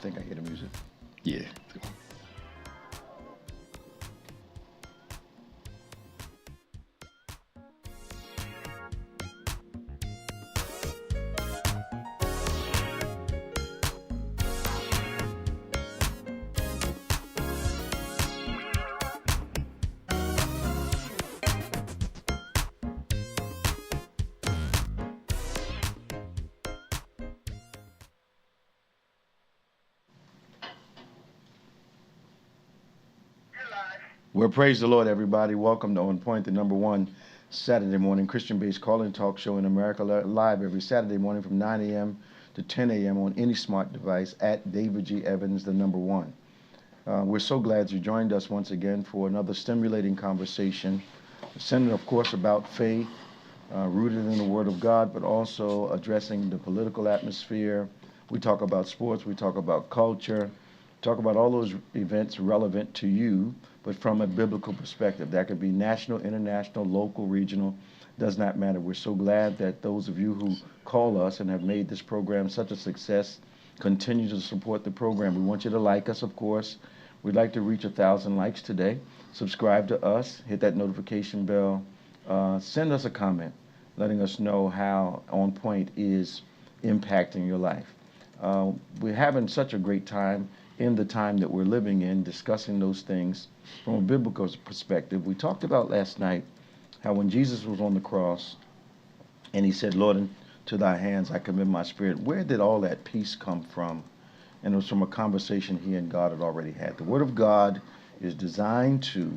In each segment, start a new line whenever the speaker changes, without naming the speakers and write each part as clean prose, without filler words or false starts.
think I hear the music.
Yeah.
Well, praise the Lord, everybody. Welcome to On Point, the number one Saturday morning Christian-based call-in talk show in America, live every Saturday morning from 9 a.m. to 10 a.m. on any smart device at David G. Evans, the number one. We're so glad you joined us once again for another stimulating conversation, centered, of course, about faith, rooted in the Word of God, but also addressing the political atmosphere. We talk about sports, we talk about culture, talk about all those events relevant to you, but from a biblical perspective. That could be national, international, local, regional, does not matter. We're so glad that those of you who call us and have made this program such a success continue to support the program. We want you to like us, of course. We'd like to reach 1,000 likes today. Subscribe to us, hit that notification bell, send us a comment letting us know how On Point is impacting your life. We're having such a great time in the time that we're living in, discussing those things from a biblical perspective. We talked about last night how when Jesus was on the cross and he said, Lord, into thy hands I commit my spirit, where did all that peace come from? And it was from a conversation he and God had already had. The Word of God is designed to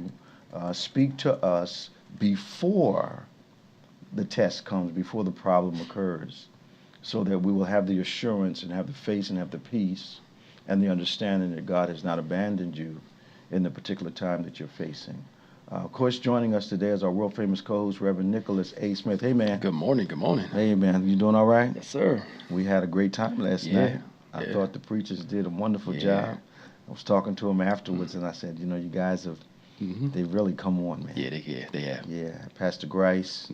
speak to us before the test comes, before the problem occurs, so that we will have the assurance and have the faith and have the peace and the understanding that God has not abandoned you in the particular time that you're facing. Of course, joining us today is our world-famous co-host, Reverend Nicholas A. Smith. Hey, man.
Good morning. Good morning.
Hey, man. You doing all right?
Yes, sir.
We had a great time last night. I thought the preachers did a wonderful job. I was talking to them afterwards, and I said, you know, you guys have, they've really come on, man.
Yeah, they have.
Yeah, Pastor Grice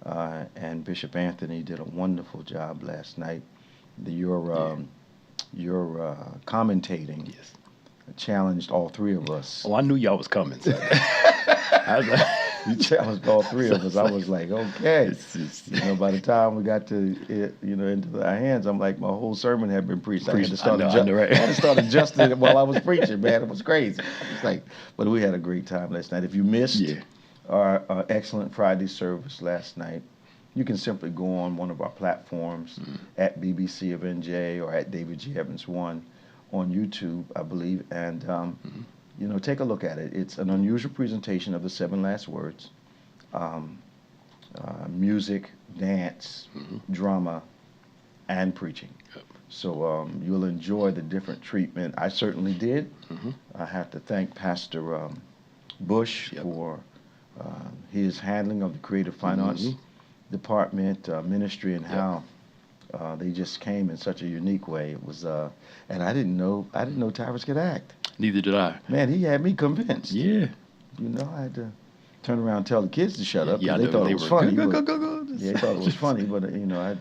and Bishop Anthony did a wonderful job last night. Your commentating challenged all three of us.
Oh, I knew y'all was coming. So. I was like,
you challenged all three of us. I was like, okay. You know, by the time we got to it, you know, into our hands, I'm like, my whole sermon had been preached. I had to start adjusting it while I was preaching, man. It was crazy. It's like, but we had a great time last night. If you missed our excellent Friday service last night, you can simply go on one of our platforms at BBC of NJ or at David G. Evans 1 on YouTube, I believe, and you know, take a look at it. It's an unusual presentation of the 7 last words: music, dance, drama, and preaching. So you'll enjoy the different treatment. I certainly did. I have to thank Pastor Bush for his handling of the creative finance department, ministry, and how they just came in such a unique way. It was, and I didn't know Tyrus could act.
Neither did I.
Man, he had me convinced.
Yeah.
You know, I had to turn around and tell the kids to shut up.
Yeah,
they thought it was funny.
Go.
Yeah, they thought it was funny, but you know,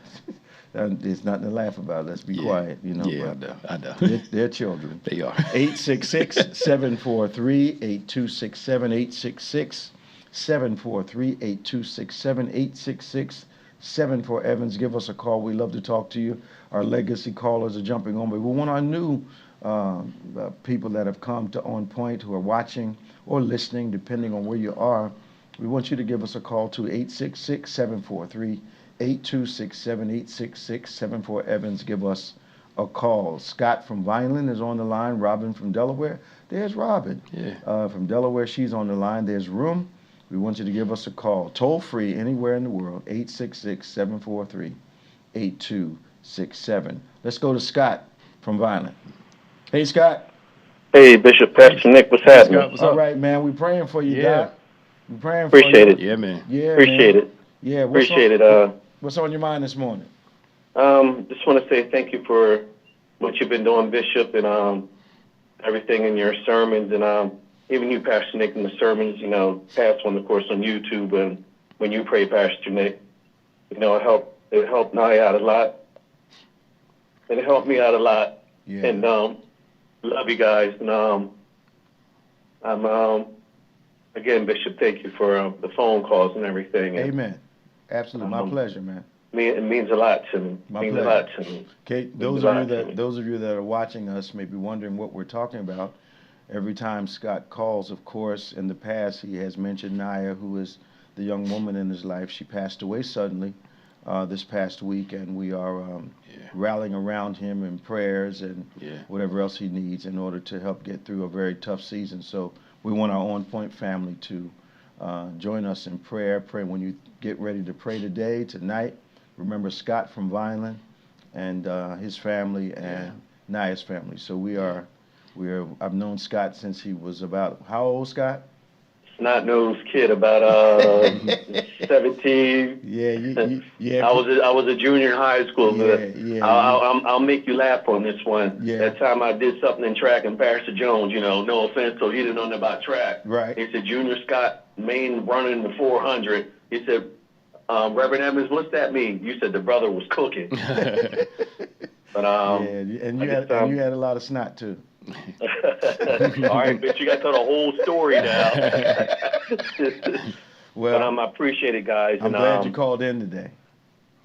there's nothing to laugh about. Let's be quiet. You know.
Yeah,
but
I know.
They're children.
They are.
866-743-8267. 866-743-8267. 866-74 Evans. Give us a call. We love to talk to you. Our legacy callers are jumping on, but we want our new people that have come to On Point who are watching or listening, depending on where you are. We want you to give us a call to 866-743-8267. 866-74 Evans. Give us a call. Scott from Vineland is on the line. Robin from Delaware. There's Robin. From Delaware, she's on the line. There's room. We want you to give us a call. Toll free anywhere in the world. 866-743-8267. Let's go to Scott from Vineland. Hey, Scott.
Hey, Bishop, Pastor Nick, what's happening?
Scott, what's up? All right, man. We're praying for you, Doc. We're praying for
Appreciate
you.
it.
Yeah, man.
Yeah,
Appreciate
man.
it.
Yeah,
Appreciate it.
What's on your mind this morning?
Just want to say thank you for what you've been doing, Bishop, and everything in your sermons, and even you, Pastor Nick, in the sermons, you know, past one, of course, on YouTube, and when you pray, Pastor Nick, you know, it helped Nye out a lot. It helped me out a lot.
Yeah.
And Love you guys. And again, Bishop, thank you for the phone calls and everything. And,
Amen. Absolutely, my pleasure, man.
it means a lot to me.
My pleasure.
A lot to me.
Okay, those of you that are watching us may be wondering what we're talking about. Every time Scott calls, of course, in the past he has mentioned Naya, who is the young woman in his life. She passed away suddenly this past week, and we are rallying around him in prayers and whatever else he needs in order to help get through a very tough season. So we want our On Point family to join us in prayer. Pray when you get ready to pray tonight. Remember Scott from Vineland and his family and Naya's family. So I've known Scott since he was about, how old, Scott?
Snot-nosed kid, about 17.
Yeah.
I was a junior in high school. I'll make you laugh on this one.
Yeah.
That time I did something in track, and Pastor Jones, no offense, so he didn't know nothing about track.
Right.
He said, Junior Scott, Maine running the 400. He said, Reverend Evans, what's that mean? You said the brother was cooking. But
and you had a lot of snot too.
All right, bitch, you got to tell the whole story now.
Well,
but I appreciate it, guys.
I'm glad you called in today.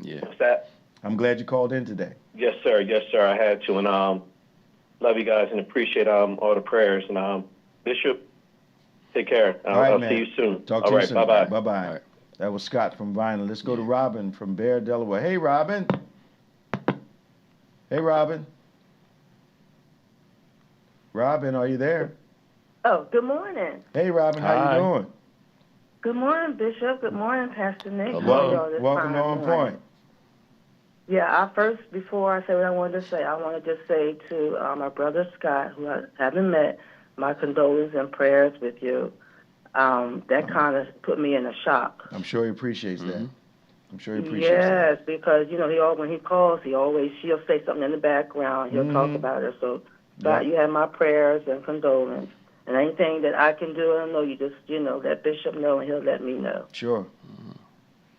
Yeah.
What's that?
I'm glad you called in today.
Yes, sir. Yes, sir. I had to, and love you guys and appreciate all the prayers. And Bishop, take care. I'll see you soon.
Talk to you soon.
Bye-bye.
Bye-bye. Right. That was Scott from Vineland. Let's go to Robin from Bear, Delaware. Hey, Robin. Hey, Robin. Robin, are you there?
Oh, good morning.
Hey, Robin, how you doing?
Good morning, Bishop. Good morning, Pastor Nick.
Welcome to On Point.
Yeah, before I say what I wanted to say, I want to just say to my brother Scott, who I haven't met, my condolences and prayers with you. That kind of put me in a shock.
I'm sure he appreciates that. I'm sure he appreciates
that. Yes, because, when he calls, she'll say something in the background. He'll talk about it. So, God, you have my prayers and condolences. And anything that I can do, I know you just, let Bishop know, and he'll let me know.
Sure.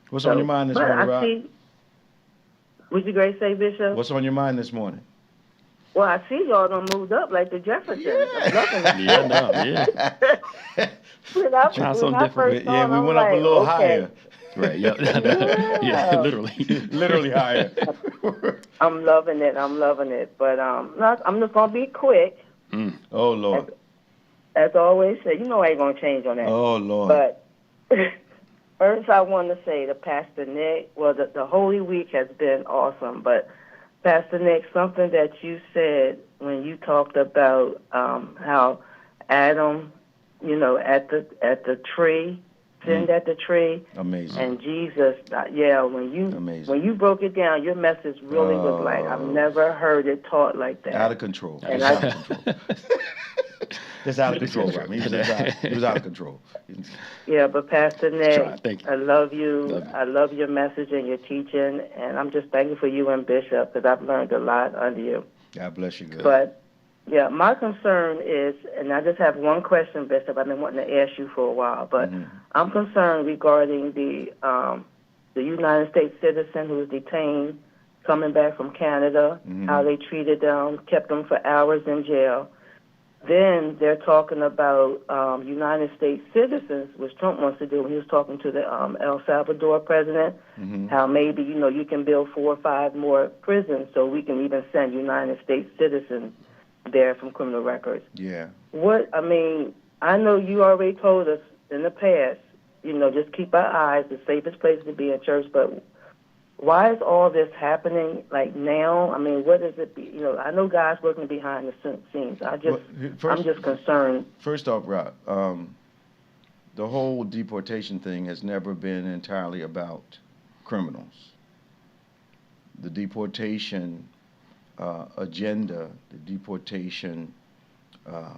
What's on your mind this morning, Rob?
Would you great say, Bishop?
What's on your mind this morning?
Well, I see y'all done moved up like the Jeffersons. I'm loving it.
Trying something different.
We went up a little higher.
Right, yeah,
literally higher.
I'm loving it. But I'm just going to be quick.
Oh, Lord.
As I always say, I ain't going to change on that.
Oh, Lord.
But first I want to say to Pastor Nick, the Holy Week has been awesome. But, Pastor Nick, something that you said when you talked about how Adam, at the tree, sinned at the tree.
Amazing.
And Jesus, when you broke it down, your message really was like, I've never heard it taught like that.
Out of control. Just out of control, Robin. He was out of control.
Yeah, but Pastor Nick,
thank you.
I love you. I love your message and your teaching, and I'm just thankful for you and Bishop because I've learned a lot under you.
God bless you, girl.
But, yeah, my concern is, and I just have one question, Bishop, I've been wanting to ask you for a while, but I'm concerned regarding the United States citizen who was detained coming back from Canada, how they treated them, kept them for hours in jail. Then they're talking about United States citizens, which Trump wants to do when he was talking to the El Salvador president, how maybe, you can build 4 or 5 more prisons so we can even send United States citizens there from criminal records.
Yeah.
I know you already told us in the past, just keep our eyes, the safest place to be in church, but why is all this happening like now? What is it? I know God's working behind the scenes. I'm just concerned.
First off, Rob, the whole deportation thing has never been entirely about criminals. The deportation agenda, the deportation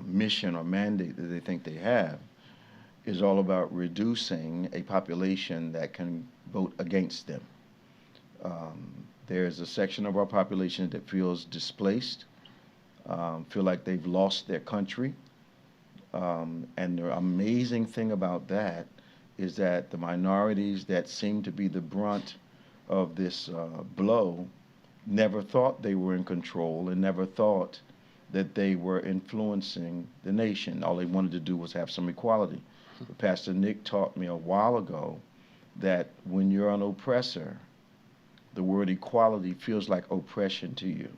mission or mandate that they think they have is all about reducing a population that can vote against them. There's a section of our population that feels displaced, feel like they've lost their country. And the amazing thing about that is that the minorities that seem to be the brunt of this blow never thought they were in control and never thought that they were influencing the nation. All they wanted to do was have some equality. But Pastor Nick taught me a while ago that when you're an oppressor, the word equality feels like oppression to you.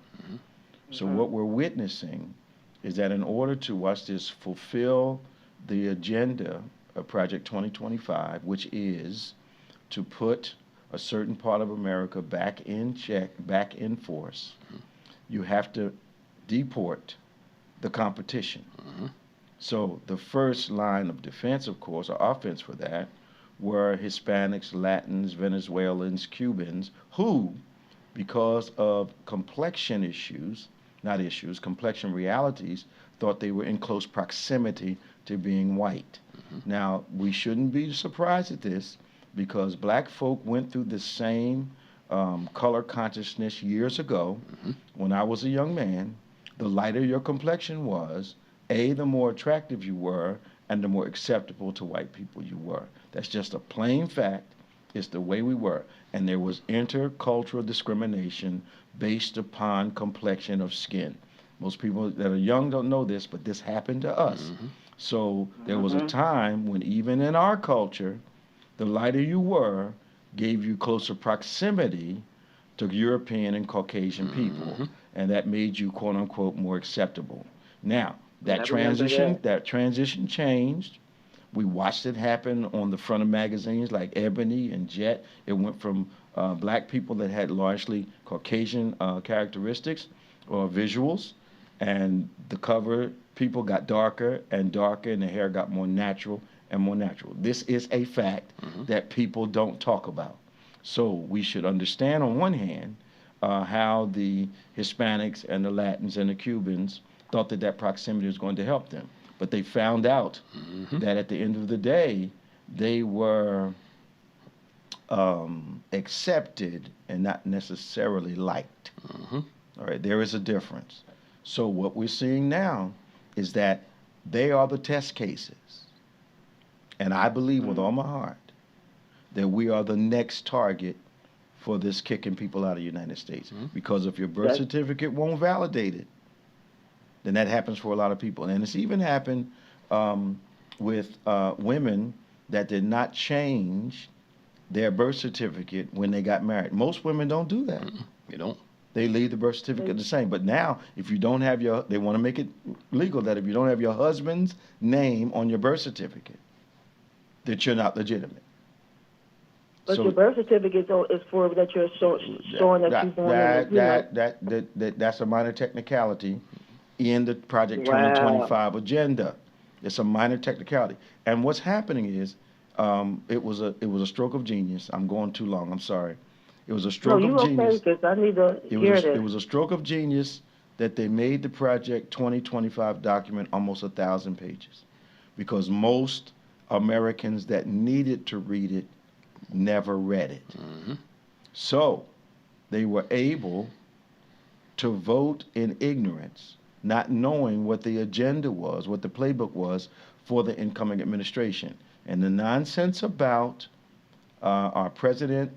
So what we're witnessing is that in order to, watch this, fulfill the agenda of Project 2025, which is to put a certain part of America back in check, back in force, you have to deport the competition. So the first line of defense, of course, or offense for that, were Hispanics, Latins, Venezuelans, Cubans, who, because of complexion issues, not issues, complexion realities, thought they were in close proximity to being white. Now, we shouldn't be surprised at this, because black folk went through the same color consciousness years ago. When I was a young man, the lighter your complexion was, the more attractive you were, and the more acceptable to white people you were. That's just a plain fact. It's the way we were. And there was intercultural discrimination based upon complexion of skin. Most people that are young don't know this, but this happened to us. So there was a time when even in our culture, the lighter you were gave you closer proximity to European and Caucasian people, and that made you, quote unquote, more acceptable. Now, that transition changed. We watched it happen on the front of magazines like Ebony and Jet. It went from black people that had largely Caucasian characteristics or visuals, and the cover people got darker and darker, and the hair got more natural and more natural. This is a fact that people don't talk about. So we should understand, on one hand, how the Hispanics and the Latins and the Cubans thought that that proximity was going to help them. But they found out that at the end of the day, they were accepted and not necessarily liked. All right, there is a difference. So what we're seeing now is that they are the test cases. And I believe with all my heart that we are the next target for this kicking people out of the United States. Because if your birth certificate won't validate it, then that happens for a lot of people. And it's even happened with women that did not change their birth certificate when they got married. Most women don't do that.
They don't.
They leave the birth certificate the same. But now, if you don't have they want to make it legal that if you don't have your husband's name on your birth certificate, that you're not legitimate.
But so, your birth certificate is for that you're showing that you're born.
That's a minor technicality in the Project 2025 agenda. It's a minor technicality. And what's happening is, it was a stroke of genius. I'm going too long. I'm sorry. It was a stroke of genius.
Okay, I need to hear this.
It was a stroke of genius that they made the Project 2025 document almost 1,000 pages, because most Americans that needed to read it never read it. So they were able to vote in ignorance, not knowing what the agenda was, what the playbook was for the incoming administration. And the nonsense about our president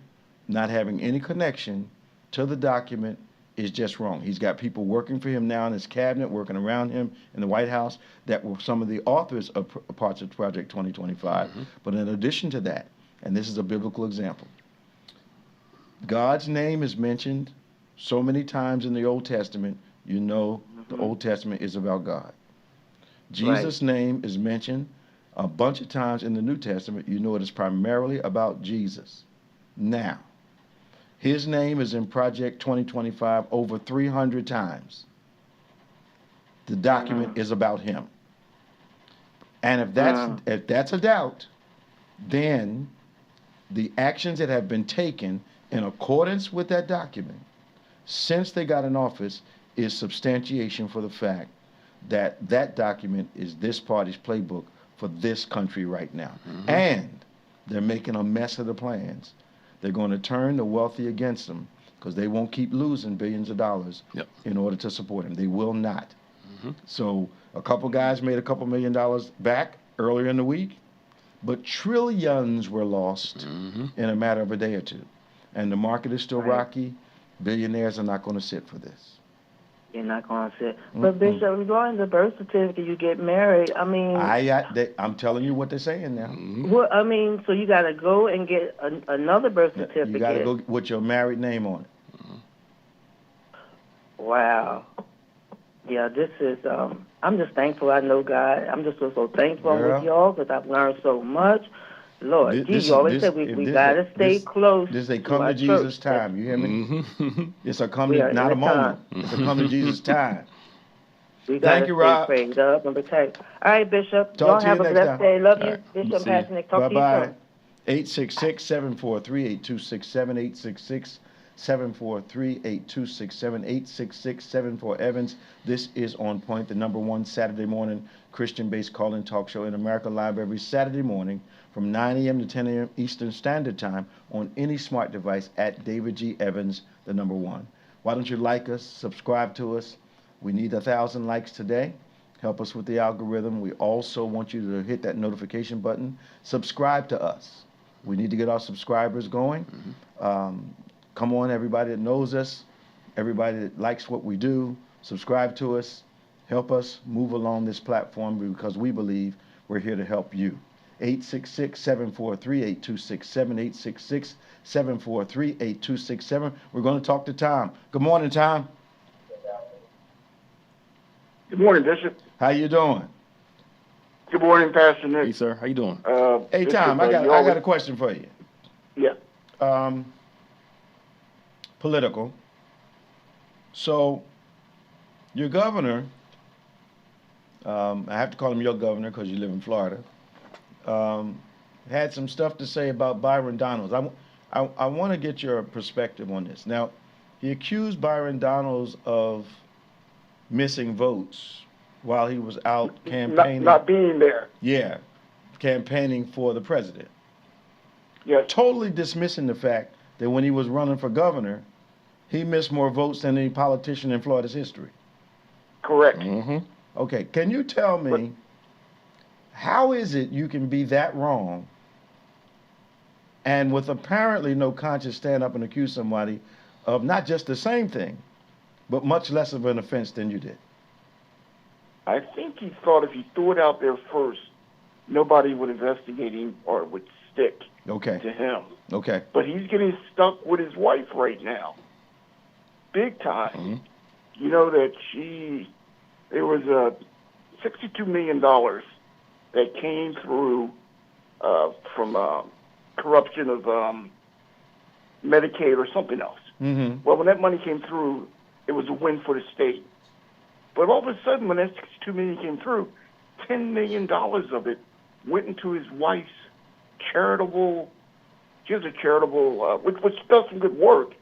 not having any connection to the document is just wrong. He's got people working for him now in his cabinet, working around him in the White House, that were some of the authors of parts of Project 2025. But in addition to that, and this is a biblical example, God's name is mentioned so many times in the Old Testament, you know the Old Testament is about God. Jesus' name is mentioned a bunch of times in the New Testament, you know it is primarily about Jesus. Now, his name is in Project 2025 over 300 times. The document is about him. And if that's a doubt, then the actions that have been taken in accordance with that document since they got in office is substantiation for the fact that that document is this party's playbook for this country right now. And they're making a mess of the plans. They're going to turn the wealthy against them, because they won't keep losing billions of dollars in order to support him. They will not. So a couple guys made a couple $1 million back earlier in the week, but trillions were lost in a matter of a day or two. And the market is still rocky. Billionaires are not going to sit for this.
You're not going to sit. But, Bishop, regarding the birth certificate, you get married, I mean...
I'm telling you what they're saying now.
Well, I mean, so you got to go and get another birth certificate.
You got to go with your married name on it.
Wow. Yeah, this is, I'm just thankful I know God. I'm just so thankful with y'all because I've learned so much. Lord, you always said we got to stay close.
This is a come to Jesus time. You hear me? It's a come to, not a moment. It's a come to Jesus time.
Thank you, Rob. Prayed up and protect. All right, Bishop. Y'all have a blessed day. Love you, Bishop Pastor Nick. Talk to you soon.
866-743-8267, 866-743-8267, Evans. This is On Point, the #1 Saturday morning Christian-based call-in talk show in America, live every Saturday morning from 9 a.m. to 10 a.m. Eastern Standard Time on any smart device at David G. Evans, the #1. Why don't you like us, subscribe to us? We need 1,000 likes today. Help us with the algorithm. We also want you to hit that notification button. Subscribe to us. We need to get our subscribers going. Come on, everybody that knows us, everybody that likes what we do, subscribe to us. Help us move along this platform because we believe we're here to help you. 866-743-8267, 866-743-8267. We're going to talk to Tom. Good morning, Tom.
Good morning, Bishop.
How you doing?
Good morning, Pastor Nick.
Hey, sir. How you doing?
Hey,
Bishop,
Tom, I got a question for you.
Yeah.
Political. So, your governor, I have to call him your governor because you live in Florida, had some stuff to say about Byron Donalds. I want to get your perspective on this. Now, he accused Byron Donalds of missing votes while he was out campaigning.
Not being there.
Yeah, campaigning for the president.
Yes.
Totally dismissing the fact that when he was running for governor, he missed more votes than any politician in Florida's history.
Correct.
Okay, can you tell me, how is it you can be that wrong and with apparently no conscience stand up and accuse somebody of not just the same thing, but much less of an offense than you did?
I think he thought if he threw it out there first, nobody would investigate him or it would stick to him.
Okay.
But he's getting stuck with his wife right now. Big time. You know that there was $62 million that came through from corruption of Medicaid or something else. Well, when that money came through, it was a win for the state. But all of a sudden, when that $62 million came through, $10 million of it went into his wife's charitable. She has a charitable, which does some good work,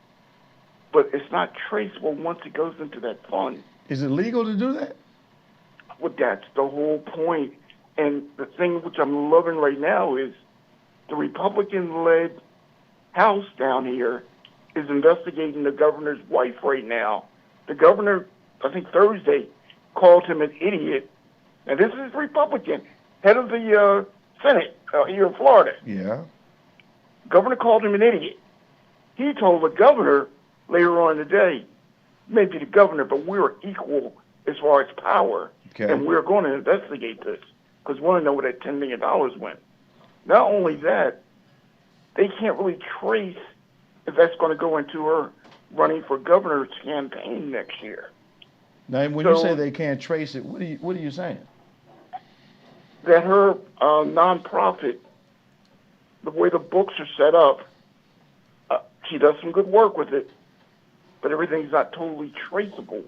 but it's not traceable once it goes into that fund.
Is it legal to do that?
Well, that's the whole point. And the thing which I'm loving right now is the Republican-led House down here is investigating the governor's wife right now. The governor, I think Thursday, called him an idiot. And this is Republican, head of the Senate here in Florida.
Yeah.
Governor called him an idiot. He told the governor later on in the day, maybe the governor, but we're equal as far as power, and we're going to investigate this because we want to know where that $10 million went. Not only that, they can't really trace if that's going to go into her running for governor's campaign next year.
Now, when you say they can't trace it, what are you saying?
That her nonprofit, the way the books are set up, she does some good work with it, but everything's not totally traceable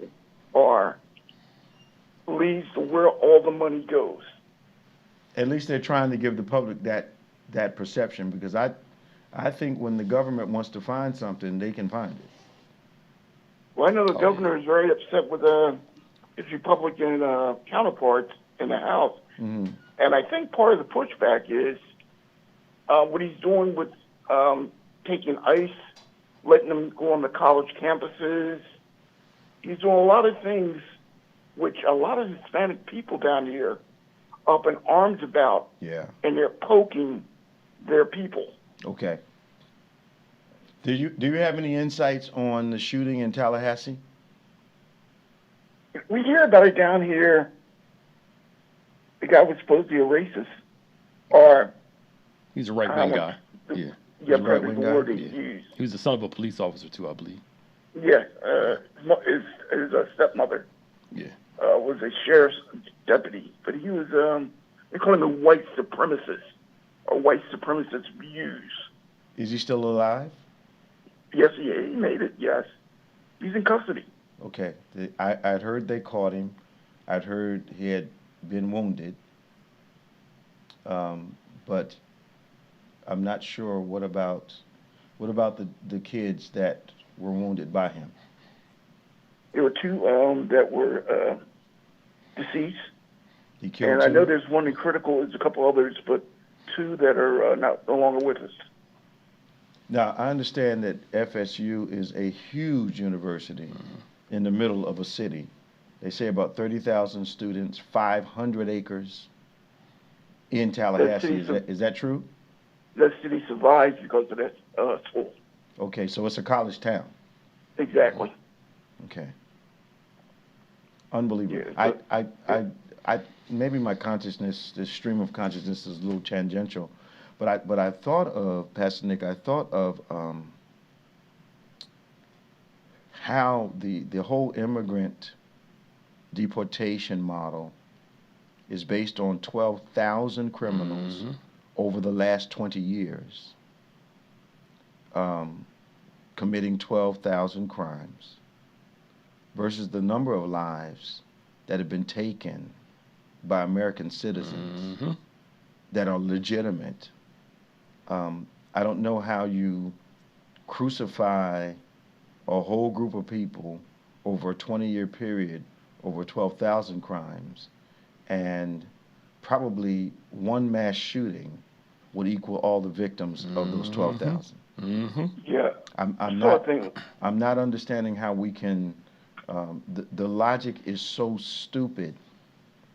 or leads to where all the money goes.
At least they're trying to give the public that perception, because I think when the government wants to find something, they can find it.
Well, I know the governor is very upset with his Republican counterparts in the House. And I think part of the pushback is what he's doing with taking ICE, letting them go on the college campuses. He's doing a lot of things which a lot of Hispanic people down here are up in arms about.
Yeah. And
they're poking their people.
Okay. Do you have any insights on the shooting in Tallahassee?
we hear about it down here. The guy was supposed to be a racist, or
he's a right-wing guy.
Yeah,
right-wing
the
guy?
word he
Yeah.
used.
He was the son of a police officer too, I believe.
Yeah, his stepmother
Yeah.
was a sheriff's deputy, but he was they call him a white supremacist or white supremacist views.
Is he still alive?
Yes, he made it. Yes, he's in custody.
Okay. I'd heard they caught him. I'd heard he had been wounded. But I'm not sure what about the kids that were wounded by him.
There were two that were deceased,
He killed
and
two?
I know there's one in critical. There's a couple others, but two that are no longer with us.
Now, I understand that FSU is a huge university in the middle of a city. They say about 30,000 students, 500 acres in Tallahassee. Is that true?
That city survives because of that school.
Okay, so it's a college town.
Exactly.
Okay. Unbelievable.
Yeah,
I maybe my consciousness, the stream of consciousness is a little tangential, but I thought of, Pastor Nick, I thought of how the whole immigrant deportation model is based on 12,000 criminals over the last 20 years, committing 12,000 crimes, versus the number of lives that have been taken by American citizens that are legitimate. I don't know how you crucify a whole group of people over a 20-year period, over 12,000 crimes, and probably one mass shooting would equal all the victims of those 12,000.
Yeah.
I'm not understanding how we can. The logic is so stupid,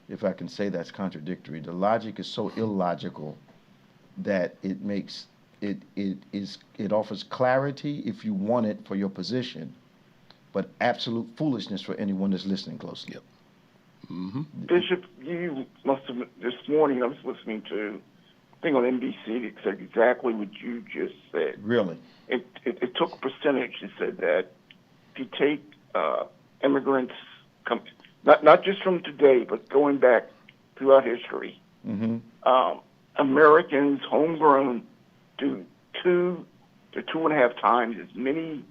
if I can say that's contradictory. The logic is so illogical that it makes it offers clarity if you want it for your position, but absolute foolishness for anyone that's listening closely.
Yep.
Bishop, you must have, this morning I was listening to a thing on NBC that said exactly what you just said.
Really?
It took a percentage. It said that if you take immigrants, not just from today, but going back throughout history, Americans, homegrown, do 2 to 2.5 times as many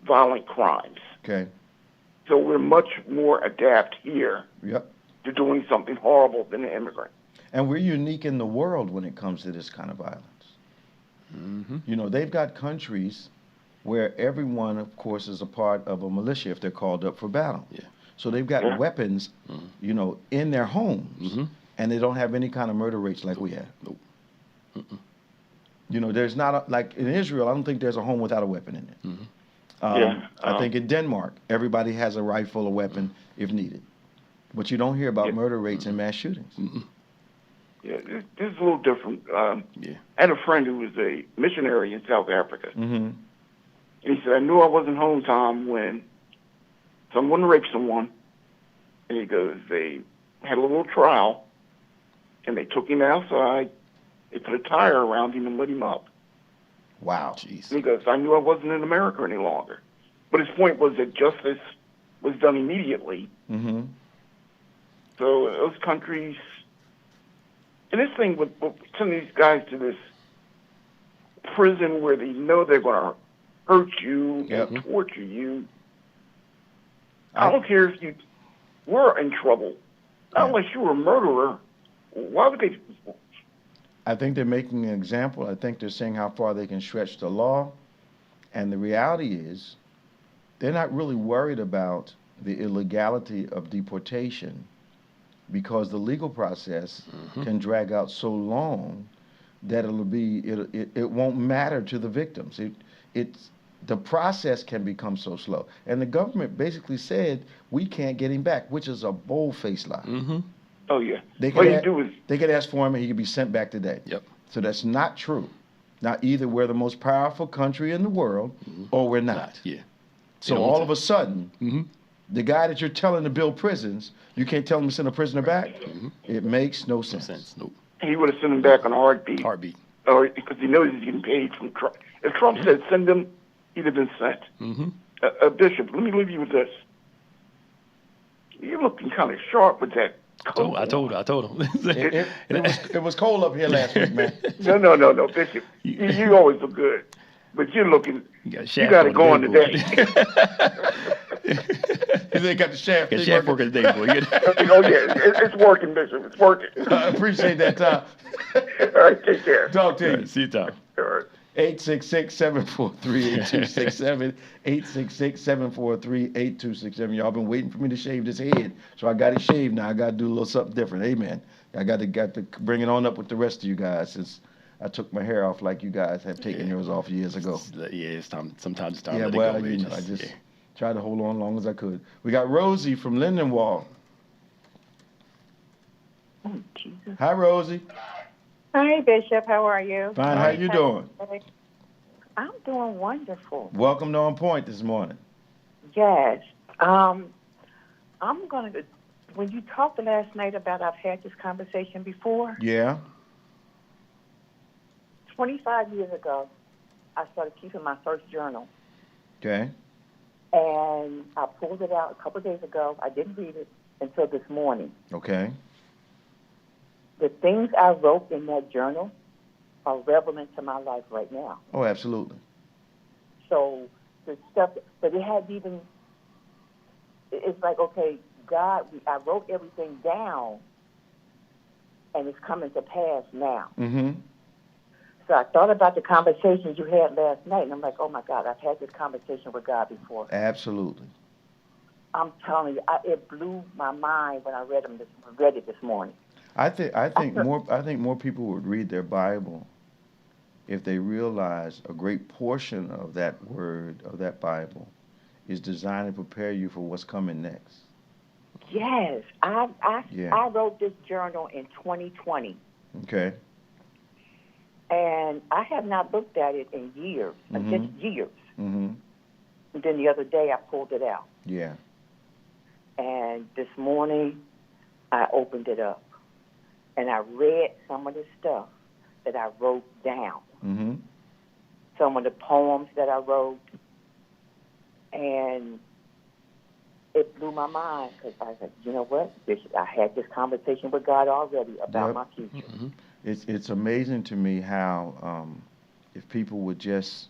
violent crimes.
Okay.
So we're much more adept here to doing something horrible than an immigrant.
And we're unique in the world when it comes to this kind of violence. You know, they've got countries where everyone, of course, is a part of a militia if they're called up for battle. Yeah. So they've got weapons, you know, in their homes, and they don't have any kind of murder rates like we have. You know, there's not, like in Israel, I don't think there's a home without a weapon in it. I think in Denmark, everybody has a rifle or weapon if needed. But you don't hear about murder rates and mass shootings.
Yeah, this is a little different. I had a friend who was a missionary in South Africa. And he said, I knew I wasn't home, Tom, when someone raped someone. And he goes, they had a little trial, and they took him outside. They put a tire around him and lit him up.
Wow.
Jeez. And he goes, I knew I wasn't in America any longer. But his point was that justice was done immediately. So those countries, and this thing with sending these guys to this prison where they know they're going to hurt you and torture you. I don't care if you were in trouble. Not unless you were a murderer. Why would they?
I think they're making an example. I think they're seeing how far they can stretch the law. And the reality is, they're not really worried about the illegality of deportation because the legal process can drag out so long that it won't matter to the victims. The process can become so slow. And the government basically said, we can't get him back, which is a bold-faced lie.
Oh, yeah.
They could ask for him and he could be sent back today. So that's not true. Now, either we're the most powerful country in the world or we're not. So all of a sudden, The guy that you're telling to build prisons, you can't tell him to send a prisoner back?
Mm-hmm.
It makes no sense.
Nope.
He would have sent him back on a heartbeat. Or because he knows he's getting paid from Trump. If Trump said send him, he'd have been sent.
Mm-hmm.
Bishop, let me leave you with this. You're looking kind of sharp with that coat.
I told him.
It was cold up here last week, man.
No, Bishop. You always look good. But you're looking, you got it going today.
They got the shaft.
Got shaft working today, boy.
Oh, yeah. It's working, Bishop. It's working.
I appreciate that, Tom.
All right, take care.
Talk to you.
Right, see you, Tom.
All right.
866-743-8267. 866-743-8267. Y'all been waiting for me to shave this head, so I got it shaved now. I got to do a little something different. Amen. I got to bring it on up with the rest of you guys since I took my hair off like you guys have taken yours off years ago.
Yeah, it's time. Sometimes it's time
Yeah,
to
well,
let it go.
I just tried to hold on as long as I could. We got Rosie from Lindenwold.
Oh, Jesus.
Hi, Rosie.
Hi, Bishop. How are you?
Fine. How you doing?
I'm doing wonderful.
Welcome to On Point this morning.
Yes. I'm going to, when you talked last night about I've had this conversation before,
Yeah.
25 years ago, I started keeping my first journal.
Okay.
And I pulled it out a couple of days ago. I didn't read it until this morning.
Okay.
The things I wrote in that journal are relevant to my life right now.
Oh, absolutely.
So the stuff, but it hadn't even, it's like, okay, God, I wrote everything down, and it's coming to pass now.
Mm-hmm.
So I thought about the conversations you had last night, and I'm like, oh, my God, I've had this conversation with God before.
Absolutely.
I'm telling you, it blew my mind when I read it this morning.
I think more people would read their Bible if they realize a great portion of that word, of that Bible, is designed to prepare you for what's coming next.
Yes. I wrote this journal in 2020.
Okay.
And I have not looked at it in years, just years.
Mm-hmm.
And then the other day I pulled it out.
Yeah.
And this morning I opened it up. And I read some of the stuff that I wrote down.
Mm-hmm.
Some of the poems that I wrote. And it blew my mind because I said, you know what? I had this conversation with God already about my future.
Mm-hmm.
It's amazing to me how if people would just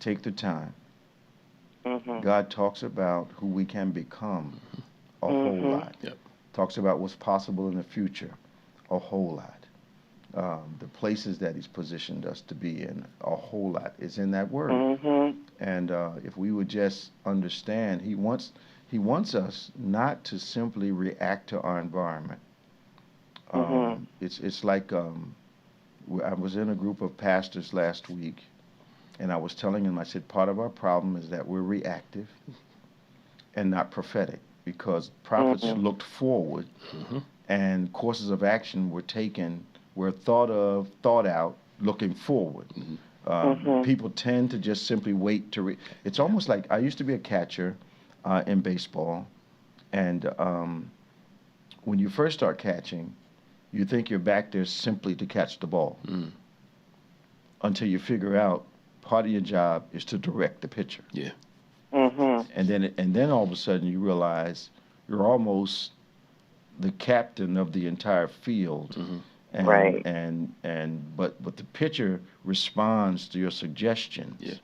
take the time, God talks about who we can become a whole lot.
Yep.
Talks about what's possible in the future a whole lot. The places that he's positioned us to be in a whole lot is in that word. And if we would just understand, he wants us not to simply react to our environment. It's like I was in a group of pastors last week, and I was telling them, I said, part of our problem is that we're reactive and not prophetic, because prophets looked forward, and courses of action were taken, were thought out, looking forward. People tend to just simply wait to it's almost like I used to be a catcher in baseball, and when you first start catching, you think you're back there simply to catch the ball until you figure out part of your job is to direct the pitcher.
Yeah.
And then all of a sudden you realize you're almost the captain of the entire field. And,
Right.
But the pitcher responds to your suggestions.
Yeah.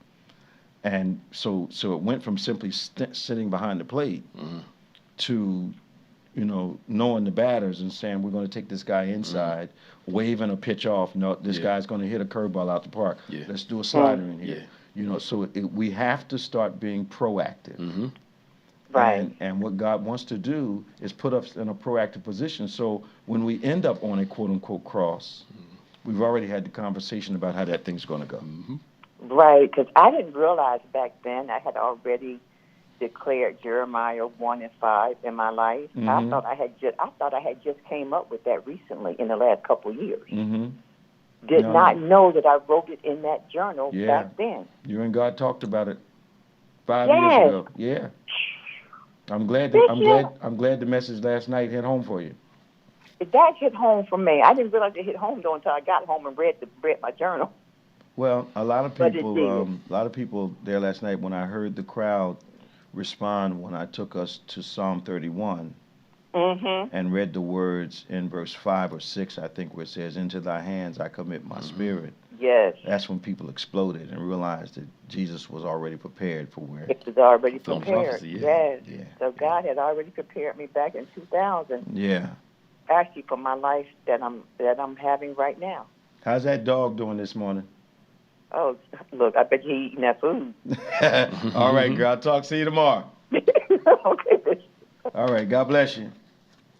And so it went from simply sitting behind the plate to, knowing the batters and saying, we're going to take this guy inside, waving a pitch off. No, this guy's going to hit a curveball out the park.
Yeah.
Let's do a slider in here.
Yeah.
So we have to start being proactive.
Right.
And what God wants to do is put us in a proactive position. So when we end up on a quote-unquote cross, we've already had the conversation about how that thing's going to go.
Right, because I didn't realize back then I had already declared Jeremiah 1:5 in my life. I thought I had just came up with that recently in the last couple of years. Did not know that I wrote it in that journal back then.
You and God talked about it 5 years ago. Yeah. I'm glad.
Bishop,
I'm glad the message last night hit home for you.
that hit home for me. I didn't realize it hit home though until I got home and read my journal.
Well, a lot of
But it
people,
did.
a lot of people there last night when I heard the crowd respond when I took us to Psalm 31
Mm-hmm.
and read the words in verse 5 or 6, I think, where it says, "Into thy hands I commit my spirit."
Yes.
That's when people exploded and realized that Jesus was already prepared for where.
It was already
Fulfilled
prepared.
prophecy, yeah.
Yes.
Yeah.
So God had already prepared me back in 2000,
Yeah.
actually for my life that I'm having right now.
How's that dog doing this morning?
Oh, look, I bet you eating that food.
All right, girl. I'll talk to you tomorrow.
Okay, Bishop.
All right. God bless you.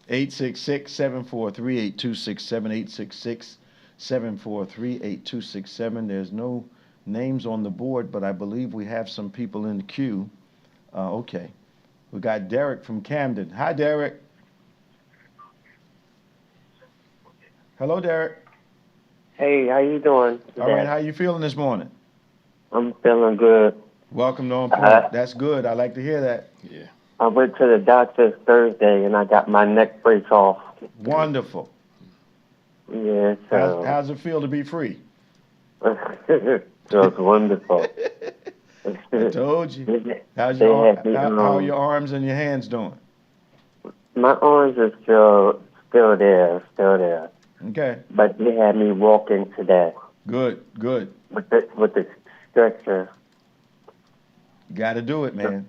866-743-8267, 866-743-8267. There's no names on the board, but I believe we have some people in the queue. Okay. We got Derek from Camden. Hi, Derek. Hello, Derek.
Hey, how you doing today?
All right. How you feeling this morning?
I'm feeling good.
Welcome to On Point. That's good. I like to hear that.
Yeah.
I went to the doctor Thursday and I got my neck brace off.
Wonderful.
Yeah, so
How's it feel to be free?
it was wonderful.
I told you. How are your arms and your hands doing?
My arms are still there.
Okay.
But they had me walking today
Good.
with the stretcher.
You got to do it, man.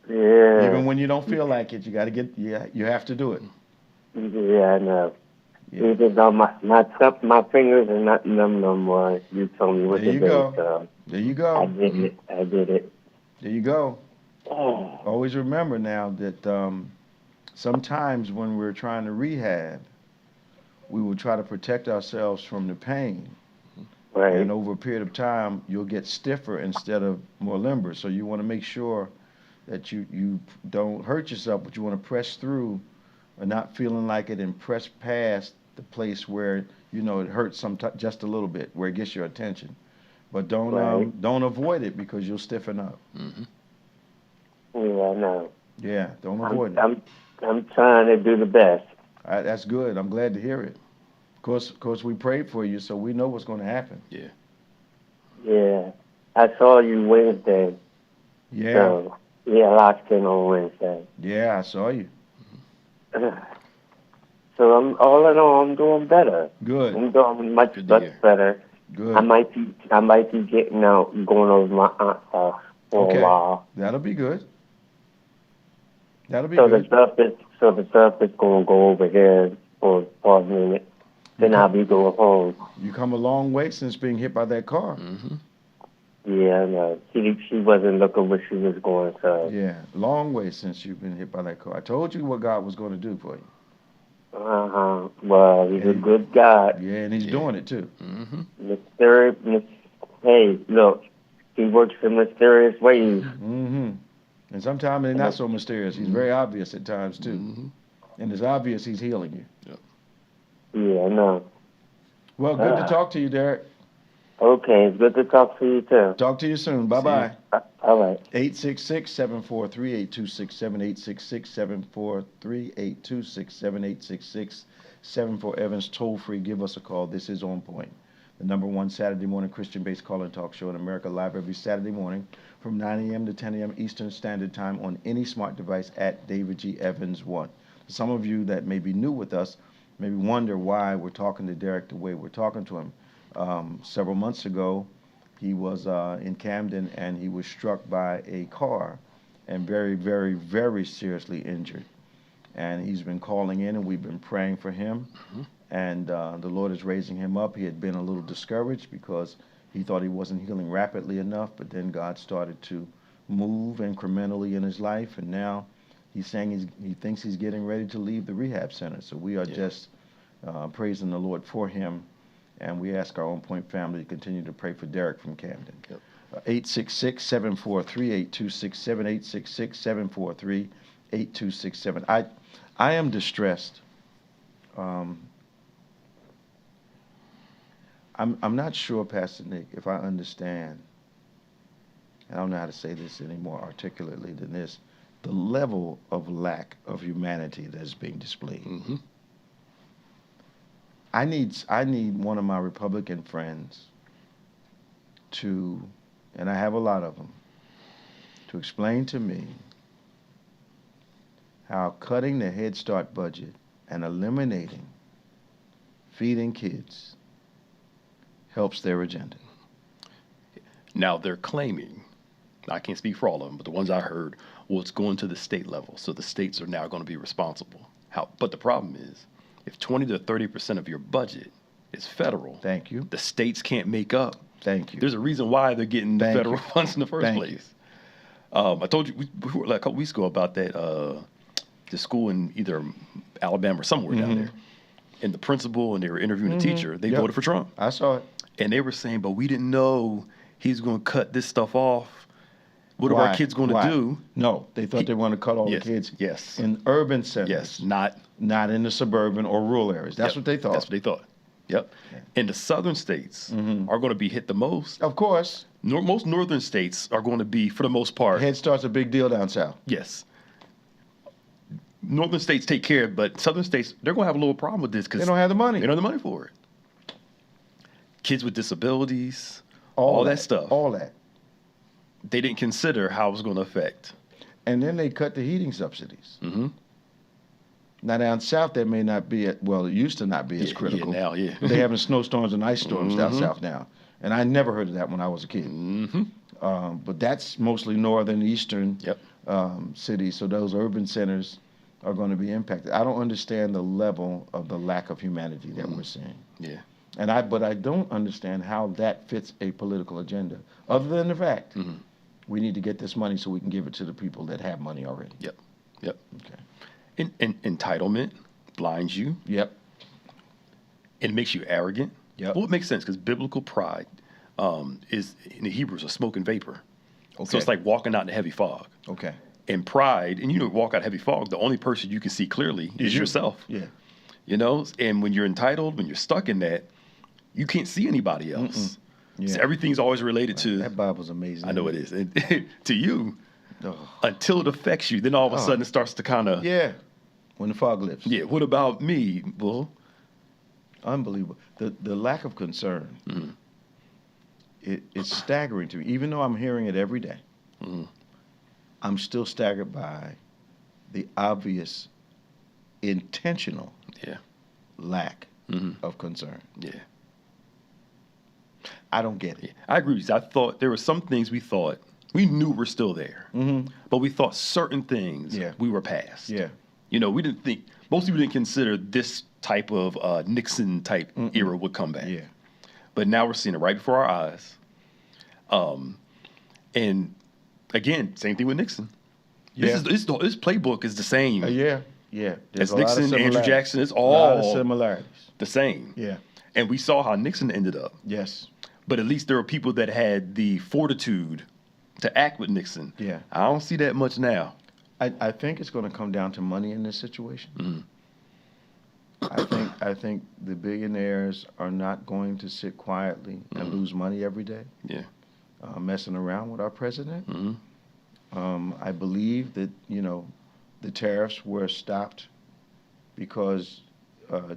Yeah.
Even when you don't feel like it, you got to you have to do it.
Yeah, I know.
Yeah.
Even though my fingers are not numb no more, you told me what
There
to
you
do.
go.
So
There you
I
go.
did it.
There you go.
Oh.
Always remember now that sometimes when we're trying to rehab, we will try to protect ourselves from the pain.
Right.
And over a period of time, you'll get stiffer instead of more limber. So you want to make sure that you don't hurt yourself, but you want to press through and not feeling like it and press past the place where, it hurts just a little bit, where it gets your attention. But don't avoid it because you'll stiffen up.
Mm-hmm.
Yeah, I know.
Yeah, don't avoid it.
I'm trying to do the best.
That's good. I'm glad to hear it. Of course, we prayed for you, so we know what's going to happen.
Yeah.
Yeah. I saw you Wednesday.
Yeah.
So, yeah, locked in on Wednesday.
Yeah, I saw you.
So all in all, I'm doing better.
Good.
I'm doing much better.
Good.
I might be getting out and going over to my aunt's house for a while.
That'll be good.
So the therapist gonna go over here for a minute. Then I'll be going home.
You come a long way since being hit by that car.
Mm-hmm.
Yeah, I know. She wasn't looking where she was going, so.
Yeah, long way since you've been hit by that car. I told you what God was going to do for you.
Uh-huh. Well, he's a good God.
Yeah, and he's doing it too.
Mm-hmm.
Hey, look, he works in mysterious ways.
Mm-hmm. And sometimes they're not so mysterious. He's very obvious at times too.
Mm-hmm.
And it's obvious he's healing you.
Yep.
Yeah, I know.
Well, good to talk to you, Derek.
Okay, it's good to talk to you too.
Talk to you soon. Bye-bye.
All right.
866-743-8267, 866-743-8267, 866-74 Evans, toll free. Give us a call. This is On Point, the #1 Saturday morning Christian-based call and talk show in America, live every Saturday morning from 9 a.m. to 10 a.m. Eastern Standard Time on any smart device at David G. Evans 1. Some of you that may be new with us maybe wonder why we're talking to Derek the way we're talking to him. Several months ago, he was in Camden and he was struck by a car and very, very, very seriously injured. And he's been calling in and we've been praying for him.
Mm-hmm.
And the Lord is raising him up. He had been a little discouraged because he thought he wasn't healing rapidly enough, but then God started to move incrementally in his life, and now he's saying he thinks he's getting ready to leave the rehab center. So we are just praising the Lord for him, and we ask our On Point family to continue to pray for Derek from Camden.
Yep.
866-743-8267, 866-743-8267. I am distressed. I'm not sure, Pastor Nick, if I understand. I don't know how to say this any more articulately than this. the level of lack of humanity that's being displayed.
Mm-hmm.
I need one of my Republican friends to, and I have a lot of them, to explain to me how cutting the Head Start budget and eliminating feeding kids helps their agenda.
Now they're claiming, I can't speak for all of them, but the ones I heard, well, it's going to the state level, so the states are now going to be responsible. But the problem is, if 20 to 30% of your budget is federal,
Thank you.
the states can't make up.
Thank you.
There's a reason why they're getting the
Thank
federal
you.
funds in the first
Thank
place. I told you we were like a couple weeks ago about that the school in either Alabama or somewhere down there, and the principal, and they were interviewing the teacher. They voted for Trump,
I saw it.
and they were saying, but we didn't know he's going to cut this stuff off. What are
Why?
our kids going to
Why?
do?
No, they thought they wanted to cut all
Yes,
the kids
yes.
in urban centers.
Yes, not.
Not in the suburban or rural areas. That's
Yep,
what they thought.
That's what they thought. Yep. And the southern states are going to be hit the most.
Of course.
Most northern states are going to be, for the most part,
Head Start's a big deal down south.
yes. Northern states take care, but southern states, they're going to have a little problem with this because
They don't have the money.
they don't have the money for it. Kids with disabilities, all that stuff.
All that.
They didn't consider how it was going to affect.
And then they cut the heating subsidies.
Mm-hmm.
Now down south, that may not be, it used to not be as critical.
now, yeah.
They're having snowstorms and ice storms down south now. And I never heard of that when I was a kid.
Mm-hmm.
But that's mostly northern, eastern
Yep.
cities. So those urban centers are going to be impacted. I don't understand the level of the lack of humanity that we're seeing.
Yeah.
But I don't understand how that fits a political agenda, other than the fact we need to get this money so we can give it to the people that have money already.
Yep. Yep.
Okay.
Entitlement blinds you.
Yep.
It makes you arrogant.
Yep.
Well, it makes sense because biblical pride is, in the Hebrew, is a smoke and vapor.
Okay.
So it's like walking out in a heavy fog.
Okay.
And pride, and walk out in heavy fog, the only person you can see clearly is
you.
yourself.
Yeah.
And when you're entitled, when you're stuck in that, you can't see anybody else.
Yeah.
So everything's always related to,
That Bible's amazing.
I know it is, and to you,
Oh.
until it affects you. Then all of a sudden it starts to kind of,
Yeah. When the fog lifts.
yeah, what about me? Well,
Unbelievable. The lack of concern. It's staggering to me. Even though I'm hearing it every day, I'm still staggered by the obvious, intentional
yeah,
lack of concern.
yeah.
I don't get it.
I agree with you. I thought there were some things we knew were still there, but we thought certain things we were past.
Yeah.
We didn't think, most people didn't consider this type of Nixon type era would come back.
Yeah.
But now we're seeing it right before our eyes. And again, same thing with Nixon.
Yeah.
This playbook is the same.
Yeah. Yeah. There's
As
a lot of
Nixon, Andrew
similarities.
Jackson, it's
A lot of
all
similarities.
the same.
Yeah.
And we saw how Nixon ended up.
Yes.
But at least there were people that had the fortitude to act with Nixon.
Yeah.
I don't see that much now.
I think it's going to come down to money in this situation. I think the billionaires are not going to sit quietly and lose money every day.
Yeah.
Messing around with our president. I believe that the tariffs were stopped because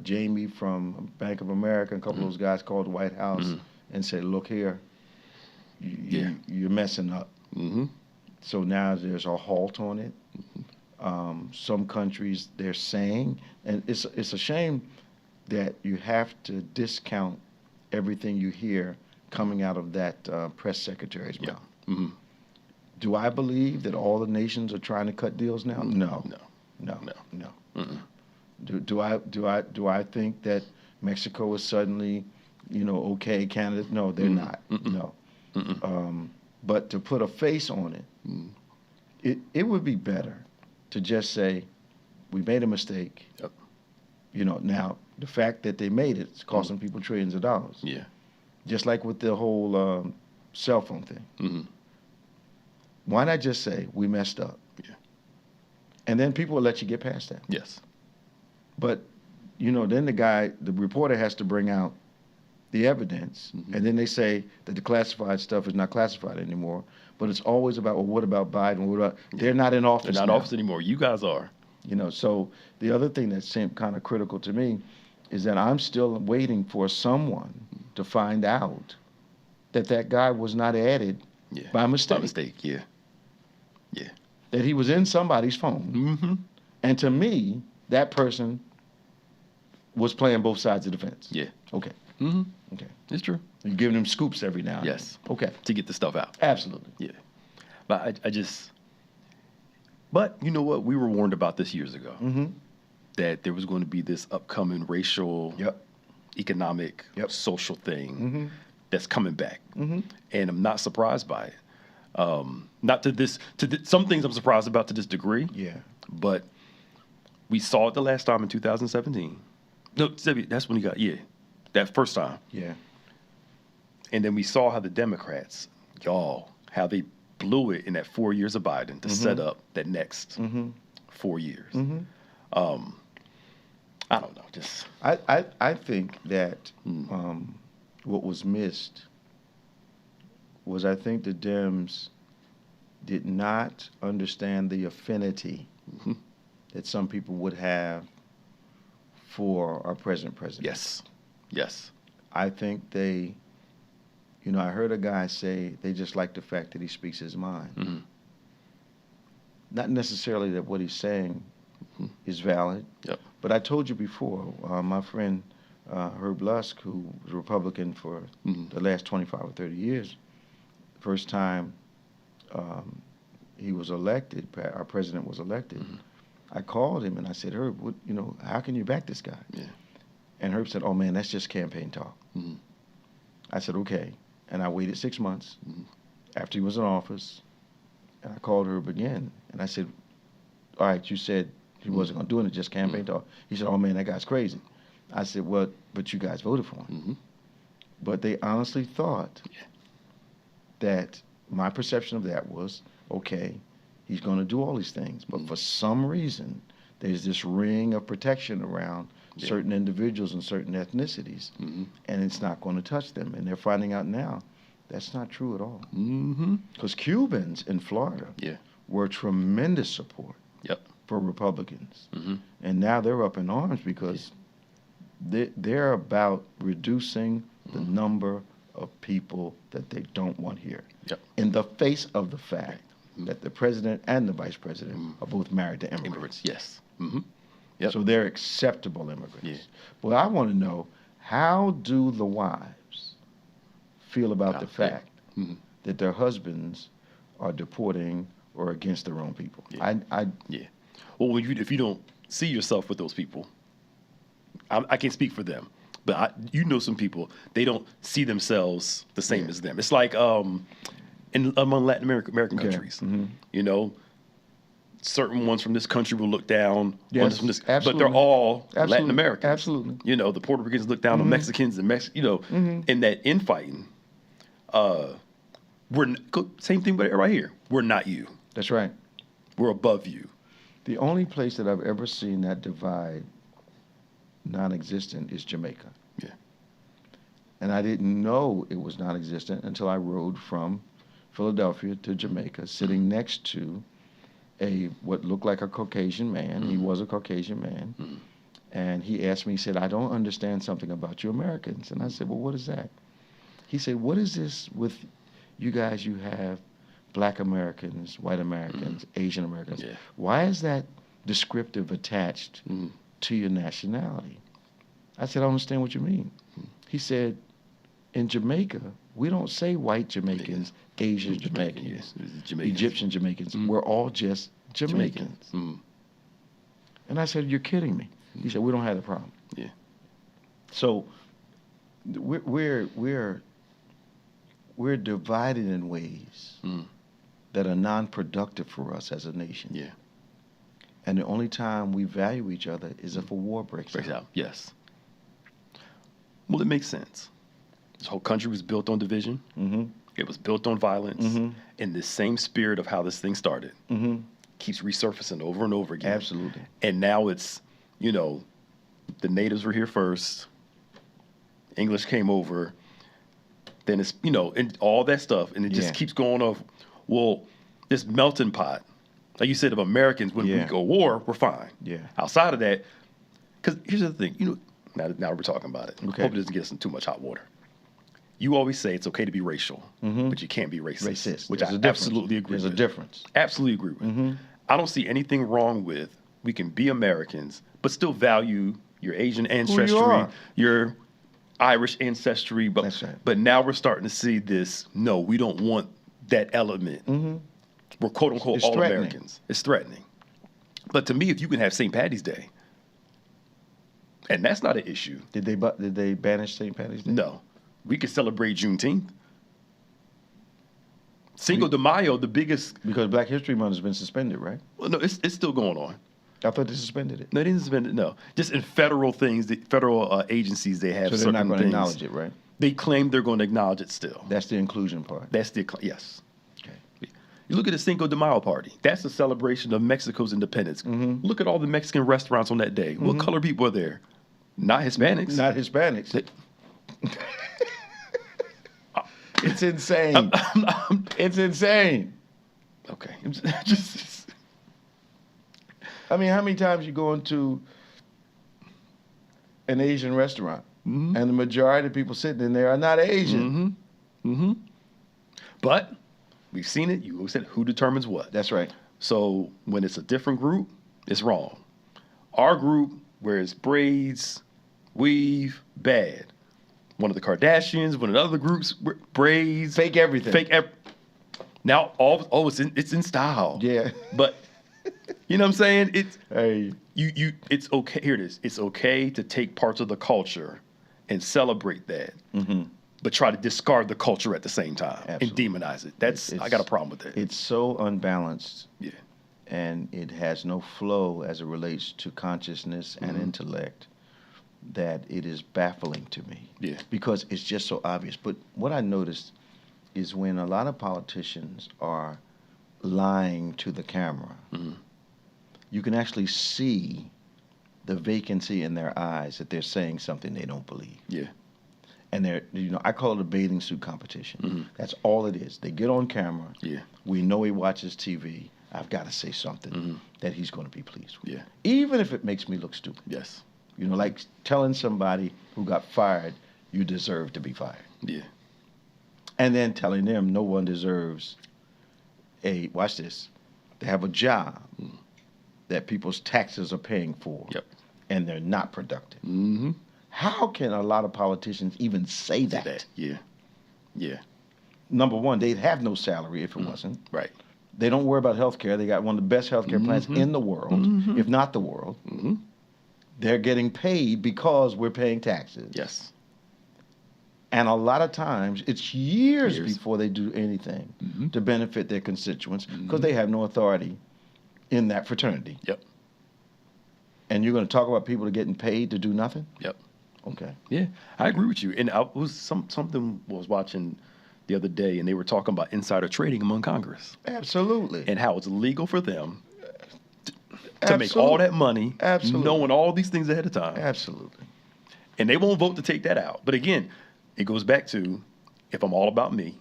Jamie from Bank of America and a couple of those guys called the White House and said, "Look here, you're messing up." So now there's a halt on it. Some countries, they're saying, and it's a shame that you have to discount everything you hear coming out of that press secretary's mouth. Do I believe that all the nations are trying to cut deals now? No. Do I think that Mexico is suddenly, okay, Canada? No, they're not. No. But to put a face on it, it would be better to just say, we made a mistake.
Yep.
Now the fact that they made it's costing people trillions of dollars.
Yeah.
Just like with the whole cell phone thing. Why not just say we messed up?
Yeah.
And then people will let you get past that.
Yes.
But then the reporter has to bring out the evidence, and then they say that the classified stuff is not classified anymore. But it's always about, well, what about Biden? What about, they're not in office.
They're not in office anymore. You guys are.
So the other thing that seemed kind of critical to me is that I'm still waiting for someone to find out that guy was not added by mistake.
By mistake, yeah.
That he was in somebody's phone. And to me, that person was playing both sides of the fence.
Yeah.
Okay. Okay.
It's true.
You're giving them scoops every now and
Yes.
then. Okay.
To get the stuff out.
Absolutely.
Yeah. But but you know what? We were warned about this years ago. That there was going to be this upcoming racial, economic, social thing that's coming back. And I'm not surprised by it. Not to this, some things I'm surprised about to this degree.
Yeah.
But we saw it the last time in 2017. No, that's when he got, that first time.
Yeah.
And then we saw how the Democrats, how they blew it in that 4 years of Biden to set up that next 4 years. I don't know. Just
I think that what was missed was, I think the Dems did not understand the affinity that some people would have for our present president.
Yes.
I think they, I heard a guy say they just like the fact that he speaks his mind. Not necessarily that what he's saying is valid. But I told you before, my friend Herb Lusk, who was a Republican for the last 25 or 30 years, first time he was elected, our president was elected, I called him and I said, Herb, how can you back this guy? And Herb said, oh man, that's just campaign talk. I said, okay. And I waited 6 months after he was in office, and I called Herb again, and I said, all right, you said he wasn't going to do it, just campaign talk. He said, oh man, that guy's crazy. I said, well, but you guys voted for him. But they honestly thought that my perception of that was, okay, he's going to do all these things. But for some reason, there's this ring of protection around certain individuals and certain ethnicities, and it's not going to touch them. And they're finding out now that's not true at all. Because Cubans in Florida were tremendous support for Republicans. And now they're up in arms because they're about reducing the number of people that they don't want here. In the face of the fact that the president and the vice president are both married to immigrants. So they're acceptable immigrants. Well, I want to know, how do the wives feel about the fact that their husbands are deporting or against their own people?
Well, if you don't see yourself with those people, I can't speak for them, but some people, they don't see themselves the same as them. It's like among Latin American countries, certain ones from this country will look down on this from this, but they're all Latin Americans.
Absolutely.
The Puerto Ricans look down on Mexicans and in that infighting. Same thing right here. We're not you.
That's right.
We're above you.
The only place that I've ever seen that divide non-existent is Jamaica. And I didn't know it was non-existent until I rode from Philadelphia to Jamaica, sitting next to what looked like a Caucasian man. He was a Caucasian man. And he asked me, he said, I don't understand something about you Americans. And I said, well, what is that? He said, what is this with you guys? You have Black Americans, white Americans, Asian Americans. Why is that descriptive attached to your nationality? I said, I don't understand what you mean. He said, in Jamaica, we don't say white Jamaicans, Asian Jamaicans, Egyptian Jamaicans. We're all just Jamaicans. And I said, you're kidding me. He said, we don't have the problem. So we're divided in ways that are non-productive for us as a nation. And the only time we value each other is if a war breaks out.
Yes. Well, it makes sense. This whole country was built on division. It was built on violence. And the same spirit of how this thing started keeps resurfacing over and over again.
Absolutely.
And now it's, the natives were here first. English came over, then it's, and all that stuff. And it just keeps going off. Well, this melting pot, like you said, of Americans, when we go war, we're fine. Yeah. Outside of that, because here's the thing, now we're talking about it. Okay. Hope it doesn't get us in too much hot water. You always say it's okay to be racial, but you can't be racist. Which I absolutely agree with. There's a difference. Absolutely agree with. I don't see anything wrong with, we can be Americans, but still value your Asian ancestry, your Irish ancestry. But, That's right. But now we're starting to see this, no, we don't want that element. We're quote unquote all Americans. It's threatening. But to me, if you can have St. Patty's Day, and that's not an issue.
Did they banish St. Patty's Day?
No. We could celebrate Juneteenth. Cinco de Mayo, the biggest...
Because Black History Month has been suspended, right?
Well, no, it's still going on.
I thought they suspended it.
No, they didn't suspend it, no. Just in federal things, federal agencies, they have certain things. So they're not going to
acknowledge it, right?
They claim they're going to acknowledge it still.
That's the inclusion part.
Yes. Okay. You look at the Cinco de Mayo party. That's a celebration of Mexico's independence. Look at all the Mexican restaurants on that day. What color people are there? Not Hispanics.
Not Hispanics. It's insane. It's insane.
Okay.
I mean, how many times you go into an Asian restaurant and the majority of people sitting in there are not Asian?
But we've seen it. You said who determines what.
That's right.
So when it's a different group, it's wrong. Our group, where it's braids, weave, bad. One of the Kardashians, one of the other groups, braids,
fake everything.
Now it's in style.
Yeah.
But you know what I'm saying? It's it's okay. Here it is. It's okay to take parts of the culture and celebrate that, but try to discard the culture at the same time. Absolutely. And demonize it. I got a problem with that.
It's so unbalanced. Yeah. And it has no flow as it relates to consciousness and intellect, that it is baffling to me. Yeah. Because it's just so obvious. But what I noticed is when a lot of politicians are lying to the camera, you can actually see the vacancy in their eyes that they're saying something they don't believe. Yeah. And I call it a bathing suit competition. That's all it is. They get on camera. Yeah. We know he watches TV. I've got to say something that he's going to be pleased with. Yeah. Even if it makes me look stupid.
Yes.
Like telling somebody who got fired, you deserve to be fired. Yeah. And then telling them no one deserves watch this, to have a job that people's taxes are paying for. Yep. And they're not productive. How can a lot of politicians even say that?
Yeah. Yeah.
Number one, they'd have no salary if it wasn't.
Right.
They don't worry about health care. They got one of the best health care plans in the world, if not the world. They're getting paid because we're paying taxes.
Yes.
And a lot of times, it's years before they do anything to benefit their constituents because they have no authority in that fraternity.
Yep.
And you're going to talk about people that are getting paid to do nothing?
Yep.
Okay.
Yeah, I agree with you. And I was something was watching the other day, and they were talking about insider trading among Congress.
Absolutely.
And how it's illegal for them to make all that money, knowing all these things ahead of time.
Absolutely.
And they won't vote to take that out. But again, it goes back to, if I'm all about me,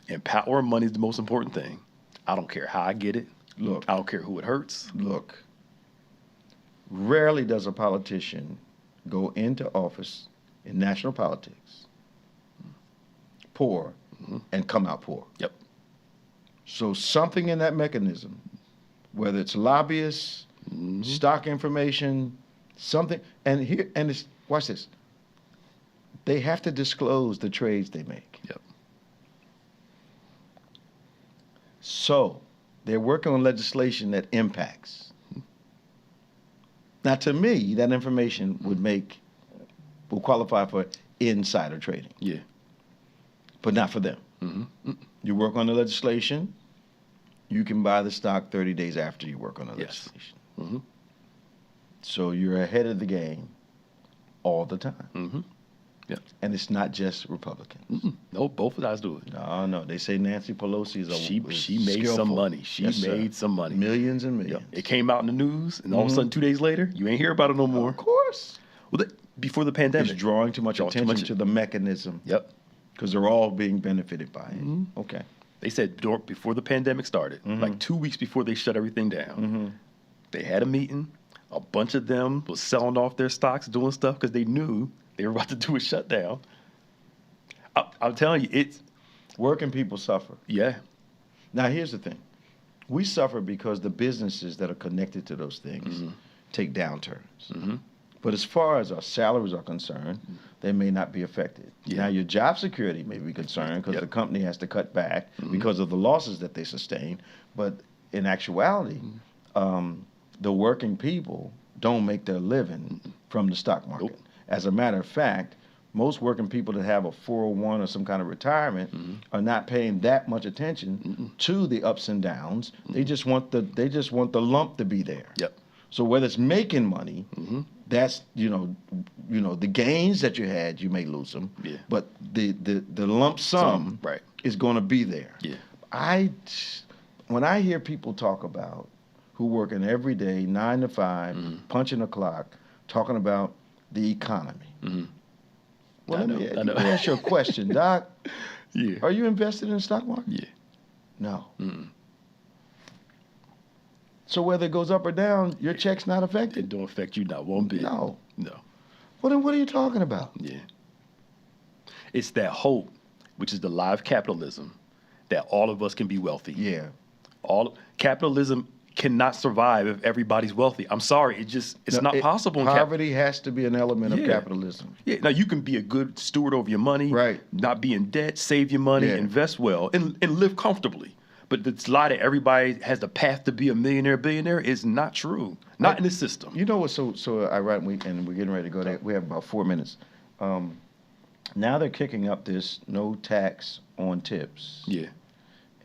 and power and money is the most important thing, I don't care how I get it.
Look.
I don't care who it hurts.
Look. Rarely does a politician go into office in national politics poor and come out poor.
Yep.
So something in that mechanism, whether it's lobbyists, stock information, something, watch this. They have to disclose the trades they make.
Yep.
So they're working on legislation that impacts. Now, to me, that information will qualify for insider trading.
Yeah.
But not for them. You work on the legislation, you can buy the stock 30 days after you work on the legislation. So you're ahead of the game all the time.
Yeah.
And it's not just Republicans.
No, both sides do it.
No. They say Nancy Pelosi is
she made skillful. Some money. She made some money.
Millions and millions.
Yep. It came out in the news, and all of a sudden, 2 days later, you ain't hear about it no more.
Of course.
Well, before the pandemic.
It's drawing too much attention to the mechanism.
Yep.
Because they're all being benefited by it.
Mm-hmm.
Okay.
They said before the pandemic started, like 2 weeks before they shut everything down, they had a meeting. A bunch of them was selling off their stocks, doing stuff because they knew they were about to do a shutdown. I'm telling you, it's...
Working people suffer.
Yeah.
Now, here's the thing. We suffer because the businesses that are connected to those things take downturns. But as far as our salaries are concerned, they may not be affected.
Yeah.
Now, your job security may be concerned because the company has to cut back because of the losses that they sustain. But in actuality, the working people don't make their living from the stock market.
Nope.
As a matter of fact, most working people that have a 401 or some kind of retirement are not paying that much attention to the ups and downs. They just want the lump to be there.
Yep.
So whether it's making money, that's the gains that you had, you may lose them.
Yeah.
But the lump sum
right.
is going to be there.
Yeah.
When I hear people talk about who working every day 9 to 5, punching a clock, talking about the economy. Well, let me ask you a question, Doc.
Yeah.
Are you invested in the stock market?
Yeah.
No. So whether it goes up or down, your check's not affected?
It don't affect you not one bit.
No.
No.
Well, then what are you talking about?
Yeah. It's that hope, which is the live capitalism, that all of us can be wealthy.
Yeah.
Capitalism cannot survive if everybody's wealthy. I'm sorry, it's not possible.
Poverty has to be an element of capitalism.
Yeah. Now you can be a good steward over your money,
right?
Not be in debt, save your money, invest well, and live comfortably. But this lie that everybody has the path to be a millionaire, billionaire is not true. Not in this system.
You know what's so ironic, and we're getting ready to go there. We have about 4 minutes. Now they're kicking up this no tax on tips.
Yeah.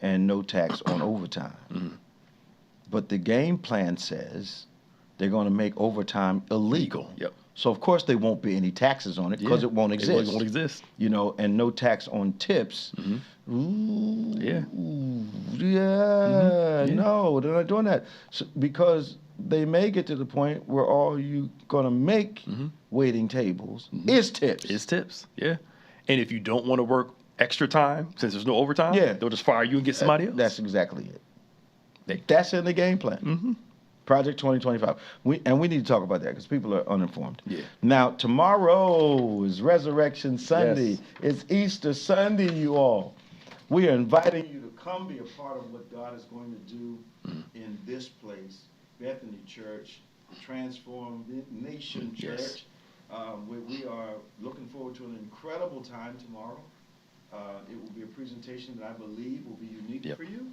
And no tax on overtime. But the game plan says they're going to make overtime illegal.
Yep.
So, of course, there won't be any taxes on it because it won't exist.
It won't exist.
And no tax on tips. Ooh,
yeah.
No, they're not doing that. So, because they may get to the point where all you're going to make waiting tables is tips.
Is tips, yeah. And if you don't want to work extra time, since there's no overtime, they'll just fire you and get somebody else.
That's exactly it. That's in the game plan. Project 2025. We need to talk about that because people are uninformed.
Yeah.
Now, tomorrow is Resurrection Sunday. Yes. It's Easter Sunday, you all. We are inviting you to come be a part of what God is going to do in this place, Bethany Church, Transformed Nation Church. We are looking forward to an incredible time tomorrow. It will be a presentation that I believe will be unique for you.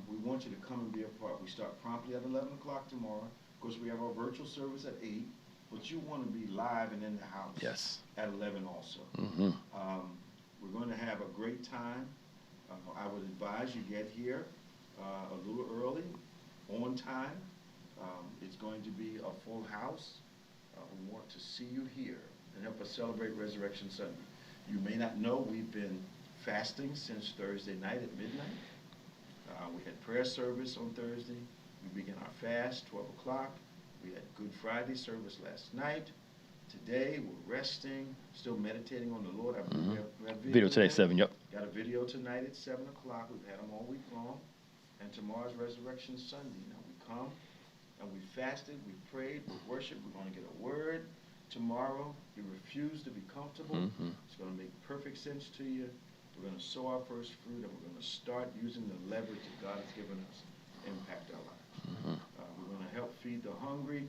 We want you to come and be a part. We start promptly at 11 o'clock tomorrow. Of course, we have our virtual service at 8, but you want to be live and in the house at 11 also. We're going to have a great time. I would advise you get here a little early, on time. It's going to be a full house. We want to see you here and help us celebrate Resurrection Sunday. You may not know we've been fasting since Thursday night at midnight. We had prayer service on Thursday. We began our fast, 12 o'clock. We had Good Friday service last night. Today, we're resting, still meditating on the Lord. We have
video today, 7, yep.
Got a video tonight at 7 o'clock. We've had them all week long. And tomorrow's Resurrection Sunday. Now, we come and we fasted, we prayed, we worshiped. We're going to get a word tomorrow. You refuse to be comfortable. It's going to make perfect sense to you. We're going to sow our first fruit, and we're going to start using the leverage that God has given us to impact our lives. We're going to help feed the hungry.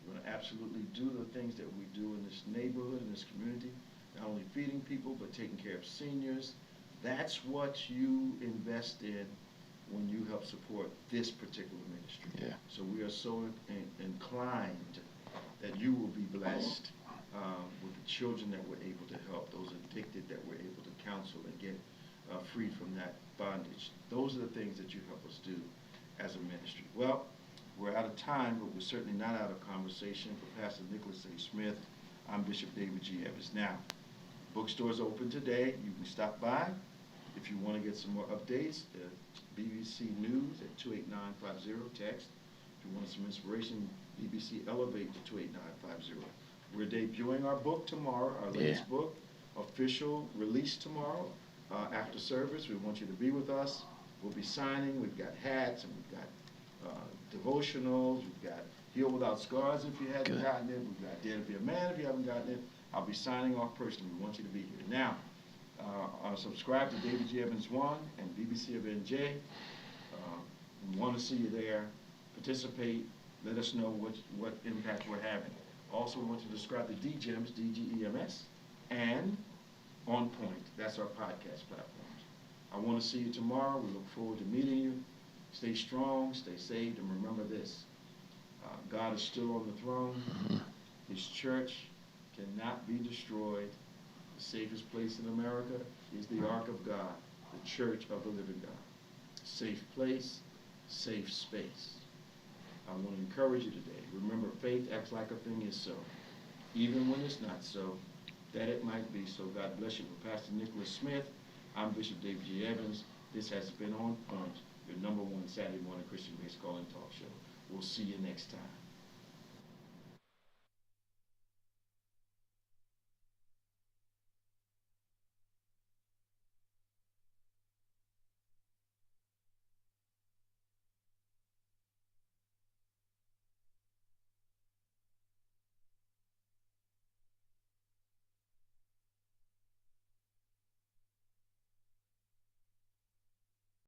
We're going to absolutely do the things that we do in this neighborhood, in this community, not only feeding people, but taking care of seniors. That's what you invest in when you help support this particular ministry.
Yeah.
So we are so inclined that you will be blessed with the children that we're able to help, those addicted that we're able to counsel and get freed from that bondage. Those are the things that you help us do as a ministry. Well, we're out of time, but we're certainly not out of conversation. For Pastor Nicholas A. Smith, I'm Bishop David G. Evans. Now, bookstores open today. You can stop by if you want to get some more updates. BBC News at 28950, text. If you want some inspiration, BBC Elevate to 28950. We're debuting our book tomorrow, our latest book, official release tomorrow after service. We want you to be with us. We'll be signing. We've got hats, and we've got devotionals. We've got Heal Without Scars if you haven't gotten it. We've got Dead If You're a Man if you haven't gotten it. I'll be signing off personally. We want you to be here. Now, subscribe to David G. Evans 1 and BBC of NJ. We want to see you there. Participate. Let us know what impact we're having. Also, we want you to subscribe to DGEMS, DGEMS, and On Point. That's our podcast platforms. I want to see you tomorrow. We look forward to meeting you. Stay strong, stay saved, and remember this. God is still on the throne. His church cannot be destroyed. The safest place in America is the Ark of God, the church of the living God. Safe place, safe space. I want to encourage you today. Remember, faith acts like a thing is so, even when it's not so, that it might be so. God bless you. For Pastor Nicholas Smith, I'm Bishop David G. Evans. This has been On Point, your #1 Saturday morning Christian-based call-in talk show. We'll see you next time.